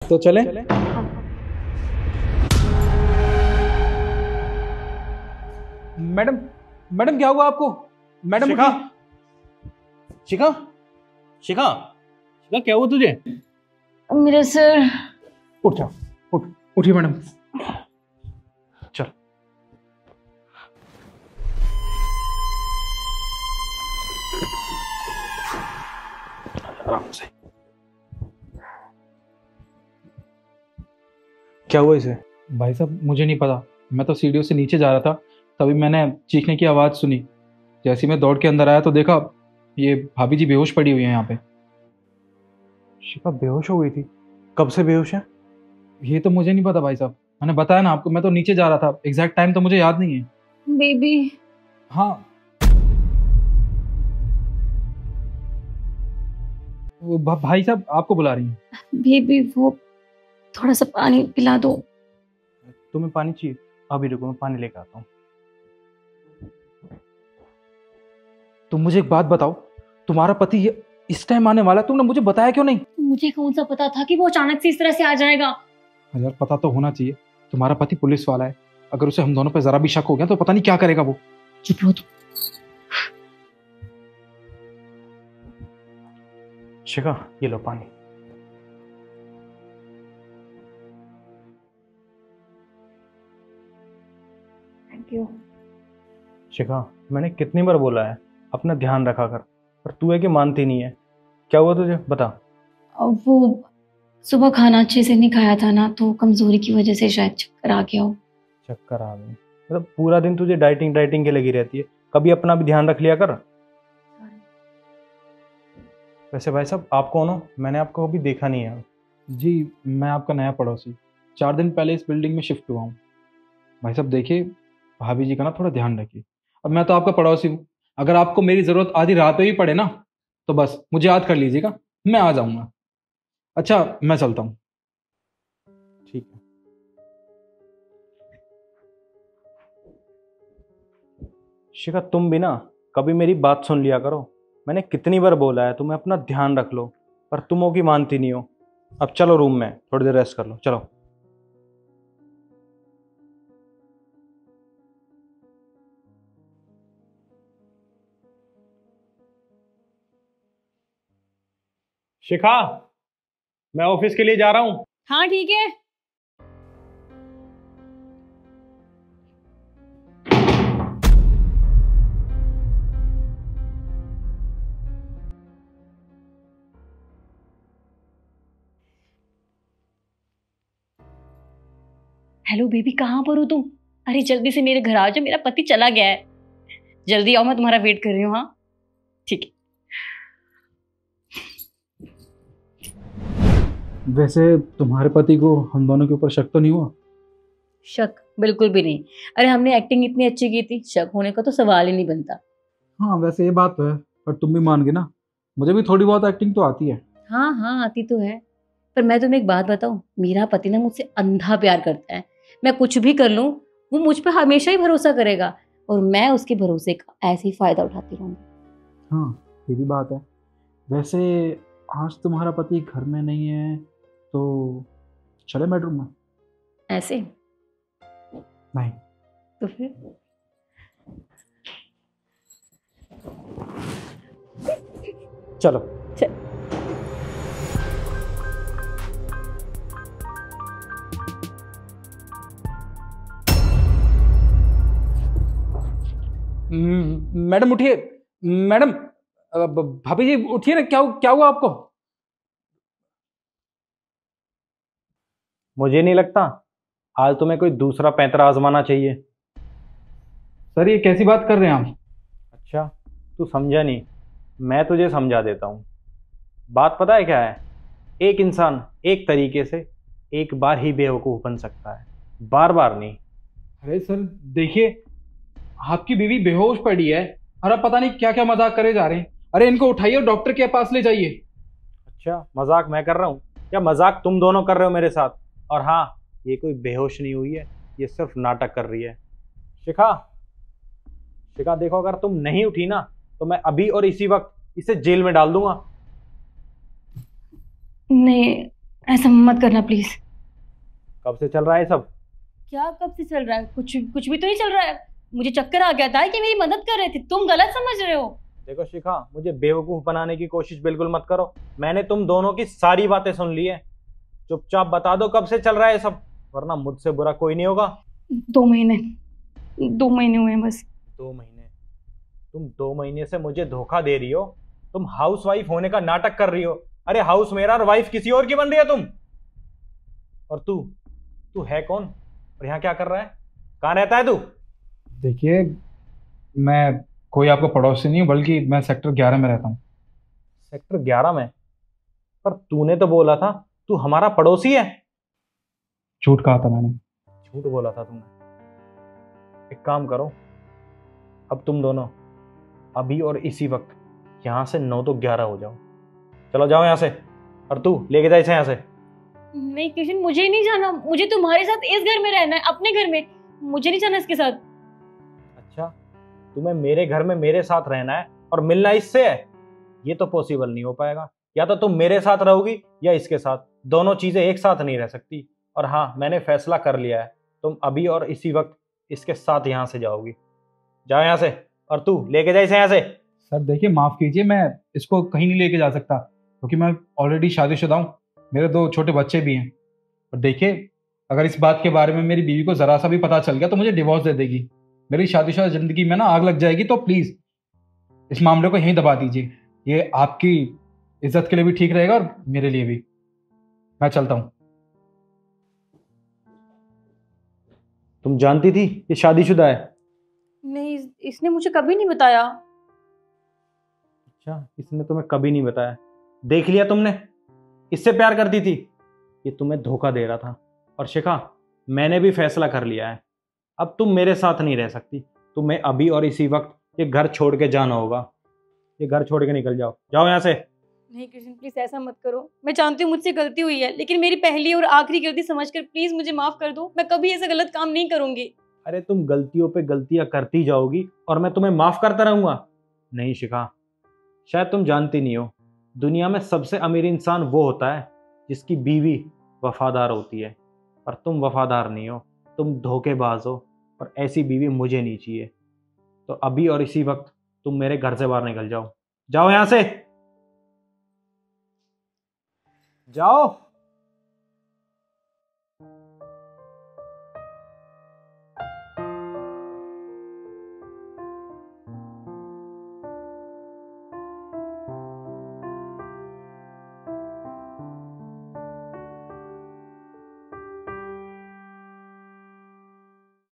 तो चले। Madam, madam क्या हुआ आपको? मैडम शिखा, उठिए। शिखा, शिखा, शिखा क्या हुआ तुझे? मेरा सर। उठ जाओ, उठिए मैडम। चल। आराम से। क्या हुआ इसे? भाई साहब मुझे नहीं पता, मैं तो सीढ़ियों से नीचे जा रहा था, तभी मैंने चीखने की आवाज़ सुनी। जैसे ही मैं दौड़ के अंदर आया तो देखा ये भाभी जी बेहोश पड़ी हुई है यहाँ पे। शिखा बेहोश हो गई थी? कब से बेहोश है? ये तो मुझे नहीं पता भाई साहब, मैंने बताया ना आपको, मैं तो नीचे जा रहा था, एग्जैक्ट टाइम तो मुझे याद नहीं है। बेबी। हाँ, वो भाई साहब आपको बुला रही हैं। बेबी वो थोड़ा सा पानी पिला दो। तुम्हें पानी चाहिए? अभी रुको, मैं पानी लेकर आता हूँ। तुम मुझे एक बात बताओ, तुम्हारा पति ये इस टाइम आने वाला है, तुमने मुझे बताया क्यों नहीं? मुझे कौन सा पता था कि वो अचानक से इस तरह से आ जाएगा। यार पता तो होना चाहिए, तुम्हारा पति पुलिस वाला है, अगर उसे हम दोनों पे जरा भी शक हो गया तो पता नहीं क्या करेगा वो। चुप रहो तुम। शिखा ये लो पानी। Thank you. शिखा मैंने कितनी बार बोला है अपना ध्यान रखा कर, पर तू है कि मानती नहीं है। क्या हुआ तुझे बता। अब वो सुबह खाना अच्छे से नहीं खाया था ना, तो कमजोरी की वजह से शायद चक्कर आ गया हो। चक्कर आ गई? मतलब पूरा दिन तुझे डाइटिंग डाइटिंग के लगी रहती है, कभी अपना भी ध्यान रख लिया कर। वैसे भाई साहब आप कौन हो? मैंने आपको कभी देखा नहीं है। जी मैं आपका नया पड़ोसी, 4 दिन पहले इस बिल्डिंग में शिफ्ट हुआ हूँ। भाई साहब देखिए, भाभी जी का ना थोड़ा ध्यान रखिए। अब मैं तो आपका पड़ोसी हूँ, अगर आपको मेरी ज़रूरत आधी रात पे भी पड़े ना तो बस मुझे याद कर लीजिएगा, मैं आ जाऊँगा। अच्छा मैं चलता हूँ। ठीक है। शिखा तुम भी ना कभी मेरी बात सुन लिया करो। मैंने कितनी बार बोला है तुम्हें अपना ध्यान रख लो, पर तुम हो कि मानती नहीं हो। अब चलो रूम में थोड़ी देर रेस्ट कर लो, चलो। शिखा मैं ऑफिस के लिए जा रहा हूं। हाँ ठीक है। हेलो बेबी, कहाँ पर हो तुम? अरे जल्दी से मेरे घर आ जाओ, मेरा पति चला गया है। जल्दी आओ, मैं तुम्हारा वेट कर रही हूँ। हाँ ठीक है। वैसे तुम्हारे पति को हम दोनों के ऊपर शक तो नहीं हुआ? शक बिल्कुल भी नहीं। अरे हमने एक्टिंग इतनी अच्छी की थी, शक होने का तो सवाल ही नहीं बनता। हाँ वैसे ये बात तो है, पर तुम भी मान गए ना, मुझे भी थोड़ी बहुत एक्टिंग तो आती है। हाँ हाँ आती तो है, पर मैं तुम्हें एक बात बताऊं, मेरा पति ना मुझसे अंधा प्यार करता है। मैं कुछ भी कर लूं वो मुझ पर हमेशा ही भरोसा करेगा, और मैं उसके भरोसे का ऐसे ही फायदा उठाती रहूंगी। हाँ ये भी बात है। वैसे आज तुम्हारा पति घर में नहीं है तो चले बेडरूम में? ऐसे नहीं। तो फिर चलो। चल। मैडम उठिए, मैडम। भाभी जी उठिए ना, क्या हुआ आपको? मुझे नहीं लगता आज तुम्हें कोई दूसरा पैंतरा आजमाना चाहिए। सर ये कैसी बात कर रहे हैं आप? अच्छा तू समझा नहीं, मैं तुझे समझा देता हूँ। बात पता है क्या है? एक इंसान एक तरीके से एक बार ही बेवकूफ़ बन सकता है, बार बार नहीं। अरे सर देखिए, आपकी बीवी बेहोश पड़ी है और आप पता नहीं क्या क्या मजाक करे जा रहे हैं। अरे इनको उठाइए और डॉक्टर के पास ले जाइए। अच्छा मजाक मैं कर रहा हूँ या मजाक तुम दोनों कर रहे हो मेरे साथ? और हाँ, ये कोई बेहोश नहीं हुई है, ये सिर्फ नाटक कर रही है। शिखा, शिखा देखो अगर तुम नहीं उठी ना तो मैं अभी और इसी वक्त इसे जेल में डाल दूंगा। नहीं, ऐसा मत करना प्लीज। कब से चल रहा है सब? क्या कब से चल रहा है? कुछ कुछ भी तो नहीं चल रहा है। मुझे चक्कर आ गया था कि मेरी मदद कर रहे थे, तुम गलत समझ रहे हो। देखो शिखा, मुझे बेवकूफ बनाने की कोशिश बिल्कुल मत करो। मैंने तुम दोनों की सारी बातें सुन ली है। चुपचाप बता दो कब से चल रहा है सब, वरना मुझसे बुरा कोई नहीं होगा। 2 महीने, 2 महीने हुए हैं बस। 2 महीने? तुम 2 महीने से मुझे धोखा दे रही हो। तुम हाउस वाइफ होने का नाटक कर रही हो। अरे हाउस मेरा और वाइफ किसी और की बन रही है तुम। और तू तू है कौन और यहाँ क्या कर रहा है? कहाँ रहता है तू? देखिए, मैं कोई आपका पड़ोसी नहीं हूँ, बल्कि मैं सेक्टर 11 में रहता हूँ। सेक्टर 11 में? पर तूने तो बोला था तू हमारा पड़ोसी है। झूठ कहा था मैंने। झूठ बोला था तुमने। एक काम करो, अब तुम दोनों अभी और इसी वक्त यहाँ से 9 तो 11 हो जाओ। चलो जाओ यहाँ से। और तू लेके जा इसे यहाँ से। नहीं कृष्ण, मुझे नहीं जाना। मुझे तुम्हारे साथ इस घर में रहना है, अपने घर में। मुझे नहीं जाना इसके साथ। अच्छा, तुम्हें मेरे घर में मेरे साथ रहना है और मिलना इससे है? ये तो पॉसिबल नहीं हो पाएगा। या तो तुम मेरे साथ रहोगी या इसके साथ, दोनों चीजें एक साथ नहीं रह सकती। और हाँ, मैंने फैसला कर लिया है, तुम अभी और इसी वक्त इसके साथ यहाँ से जाओगी। जाओ यहाँ से। और तू लेके जा इसे यहाँ से। सर देखिए, माफ़ कीजिए, मैं इसको कहीं नहीं लेके जा सकता, क्योंकि मैं ऑलरेडी शादीशुदा हूँ। मेरे 2 छोटे बच्चे भी हैं। और देखिए, अगर इस बात के बारे में मेरी बीवी को ज़रा सा भी पता चल गया तो मुझे डिवोर्स दे देगी। मेरी शादीशुदा ज़िंदगी में ना आग लग जाएगी। तो प्लीज़ इस मामले को यहीं दबा दीजिए। ये आपकी इज्जत के लिए भी ठीक रहेगा और मेरे लिए भी। मैं चलता हूँ। तुम जानती थी ये शादीशुदा है? नहीं, इसने मुझे कभी नहीं बताया। अच्छा, इसने तुम्हें कभी नहीं बताया। देख लिया तुमने, इससे प्यार करती थी। ये तुम्हें धोखा दे रहा था। और शिखा, मैंने भी फैसला कर लिया है, अब तुम मेरे साथ नहीं रह सकती। तुम्हें अभी और इसी वक्त ये घर छोड़ के जाना होगा। ये घर छोड़ के निकल जाओ। जाओ यहाँ से। नहीं कृष्ण, प्लीज ऐसा मत करो। मैं जानती हूँ मुझसे गलती हुई है, लेकिन मेरी पहली और आखिरी गलती समझकर प्लीज मुझे माफ कर दो। मैं कभी ऐसा गलत काम नहीं करूंगी। अरे तुम गलतियों पे गलतियां करती जाओगी और मैं तुम्हें माफ करता रहूंगा? नहीं शिखा, शायद तुम जानती नहीं हो, दुनिया में सबसे अमीर इंसान वो होता है जिसकी बीवी वफादार होती है। पर तुम वफादार नहीं हो, तुम धोखेबाज हो। और ऐसी बीवी मुझे नहीं चाहिए। तो अभी और इसी वक्त तुम मेरे घर से बाहर निकल जाओ। जाओ यहां से। जाओ।